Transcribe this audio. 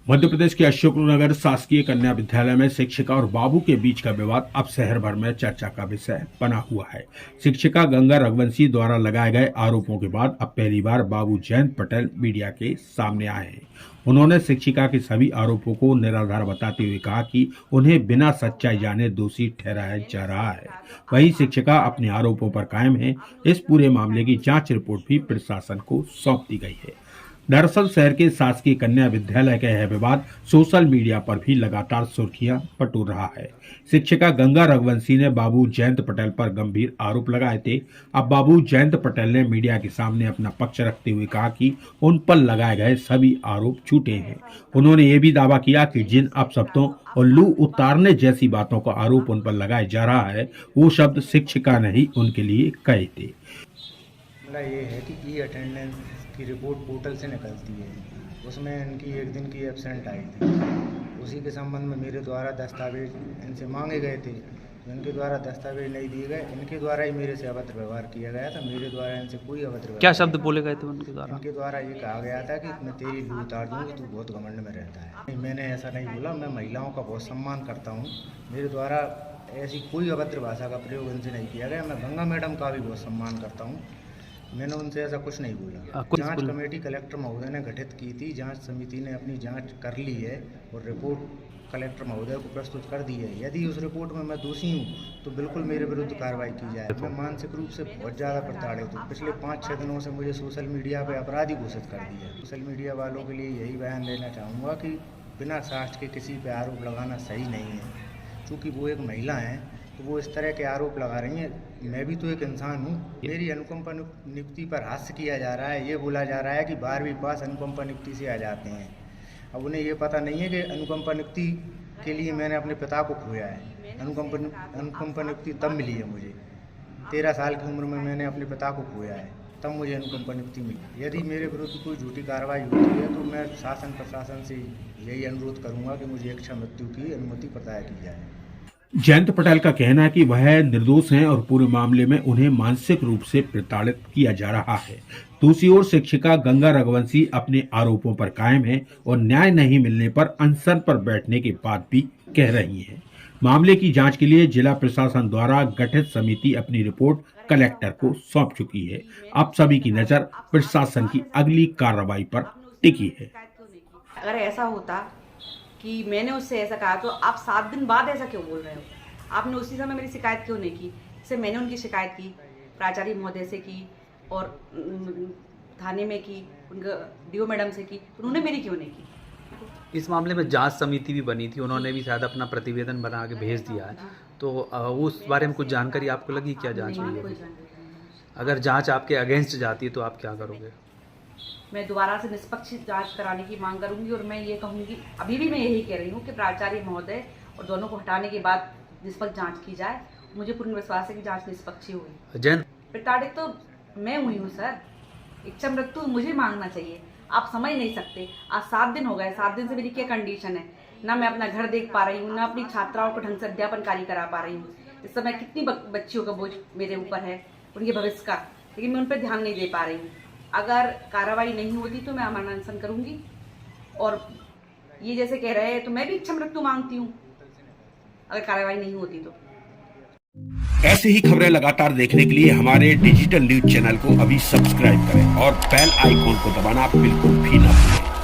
मध्य प्रदेश के अशोकनगर शासकीय कन्या विद्यालय में शिक्षिका और बाबू के बीच का विवाद अब शहर भर में चर्चा का विषय बना हुआ है। शिक्षिका गंगा रघुवंशी द्वारा लगाए गए आरोपों के बाद अब पहली बार बाबू जयंत पटेल मीडिया के सामने आए हैं। उन्होंने शिक्षिका के सभी आरोपों को निराधार बताते हुए कहा कि उन्हें बिना सच्चाई जाने दोषी ठहराया जा रहा है। वहीं शिक्षिका अपने आरोपों पर कायम है। इस पूरे मामले की जांच रिपोर्ट भी प्रशासन को सौंप दी गई है। दरअसल शहर के शासकीय कन्या विद्यालय का यह विवाद सोशल मीडिया पर भी लगातार सुर्खियां बटोर रहा है। शिक्षिका गंगा रघुवंशी ने बाबू जयंत पटेल पर गंभीर आरोप लगाए थे। अब बाबू जयंत पटेल ने मीडिया के सामने अपना पक्ष रखते हुए कहा कि उन पर लगाए गए सभी आरोप झूठे हैं। उन्होंने ये भी दावा किया कि जिन अपशब्दों और लू उतारने जैसी बातों का आरोप उन पर लगाया जा रहा है, वो शब्द शिक्षिका ने ही उनके लिए कहे थे। ये है कि ई अटेंडेंस की रिपोर्ट पोर्टल से निकलती है, उसमें इनकी एक दिन की एब्सेंट आई थी। उसी के संबंध में मेरे द्वारा दस्तावेज इनसे मांगे गए थे। इनके द्वारा दस्तावेज नहीं दिए गए, इनके द्वारा ही मेरे से अभद्र व्यवहार किया गया था। मेरे द्वारा इनसे कोई अभद्र व्यवहार। क्या शब्द बोले गए थे उनके द्वारा? इनके द्वारा ये कहा गया था कि मैं तेरी लू उतार दूँगी, तू बहुत घमंड में रहता है। नहीं, मैंने ऐसा नहीं बोला। मैं महिलाओं का बहुत सम्मान करता हूँ। मेरे द्वारा ऐसी कोई अभद्र भाषा का प्रयोग इनसे नहीं किया गया। मैं गंगा मैडम का भी बहुत सम्मान करता हूँ। मैंने उनसे ऐसा कुछ नहीं बोला। जांच कमेटी कलेक्टर महोदय ने गठित की थी। जांच समिति ने अपनी जांच कर ली है और रिपोर्ट कलेक्टर महोदय को प्रस्तुत कर दी है। यदि उस रिपोर्ट में मैं दोषी हूँ तो बिल्कुल मेरे विरुद्ध कार्रवाई की जाए। मैं मानसिक रूप से बहुत ज़्यादा प्रताड़ित हूँ। पिछले 5-6 दिनों से मुझे सोशल मीडिया पर अपराधी घोषित कर दिया है। सोशल मीडिया वालों के लिए यही बयान देना चाहूँगा कि बिना साक्ष्य के किसी पर आरोप लगाना सही नहीं है। चूँकि वो एक महिला हैं तो वो इस तरह के आरोप लगा रही हैं। मैं भी तो एक इंसान हूँ। मेरी अनुकंपा नियुक्ति पर हास्य किया जा रहा है। ये बोला जा रहा है कि 12वीं पास अनुकंपा नियुक्ति से आ जाते हैं। अब उन्हें ये पता नहीं है कि अनुकंपा नियुक्ति के लिए मैंने अपने पिता को खोया है। अनुकंपा नियुक्ति तब मिली है मुझे। 13 साल की उम्र में मैंने अपने पिता को खोया है, तब मुझे अनुकंपा नियुक्ति मिली। यदि मेरे विरुद्ध कोई झूठी कार्रवाई होती है तो मैं शासन प्रशासन से यही अनुरोध करूँगा कि मुझे इच्छा मृत्यु की अनुमति प्रदान की जाए। जयंत पटेल का कहना है कि वह निर्दोष हैं और पूरे मामले में उन्हें मानसिक रूप से प्रताड़ित किया जा रहा है। दूसरी ओर शिक्षिका गंगा रघुवंशी अपने आरोपों पर कायम है और न्याय नहीं मिलने पर अनशन पर बैठने के बाद भी कह रही हैं। मामले की जांच के लिए जिला प्रशासन द्वारा गठित समिति अपनी रिपोर्ट कलेक्टर को सौंप चुकी है। अब सभी की नजर प्रशासन की अगली कार्रवाई पर टिकी है। अगर ऐसा होता कि मैंने उससे ऐसा कहा तो आप 7 दिन बाद ऐसा क्यों बोल रहे हो? आपने उसी समय मेरी शिकायत क्यों नहीं की? इससे मैंने उनकी शिकायत की, प्राचार्य महोदय से की और थाने में की, उनका डीओ मैडम से की, उन्होंने मेरी क्यों नहीं की? इस मामले में जांच समिति भी बनी थी, उन्होंने भी शायद अपना प्रतिवेदन बना के भेज दिया है। तो उस बारे में कुछ जानकारी आपको लगी? क्या जांच हुई है? अगर जांच आपके अगेंस्ट जाती है तो आप क्या करोगे? मैं दोबारा से निष्पक्ष जांच कराने की मांग करूंगी और मैं ये कहूंगी, अभी भी मैं यही कह रही हूँ कि प्राचार्य महोदय और दोनों को हटाने के बाद निष्पक्ष जांच की जाए। मुझे पूर्ण विश्वास है कि जांच निष्पक्ष ही होगी। जयंत, प्रताड़ित तो मैं हुई हूँ सर। इच्छा मृत्यु मुझे मांगना चाहिए। आप समझ नहीं सकते, आज 7 दिन हो गए। 7 दिन से मेरी क्या कंडीशन है, ना मैं अपना घर देख पा रही हूँ, ना अपनी छात्राओं को ढंग से अध्यापन कार्य करा पा रही हूँ। इस समय कितनी बच्चियों का बोझ मेरे ऊपर है, उनके भविष्य का, लेकिन मैं उन पर ध्यान नहीं दे पा रही हूँ। अगर कार्रवाई नहीं होती तो मैं अमरण अनशन करूंगी और ये जैसे कह रहे हैं तो मैं भी इच्छा मृत्यु मांगती हूँ अगर कार्रवाई नहीं होती तो। ऐसे ही खबरें लगातार देखने के लिए हमारे डिजिटल न्यूज चैनल को अभी सब्सक्राइब करें और बेल आइकॉन को दबाना बिल्कुल भी ना भूलें।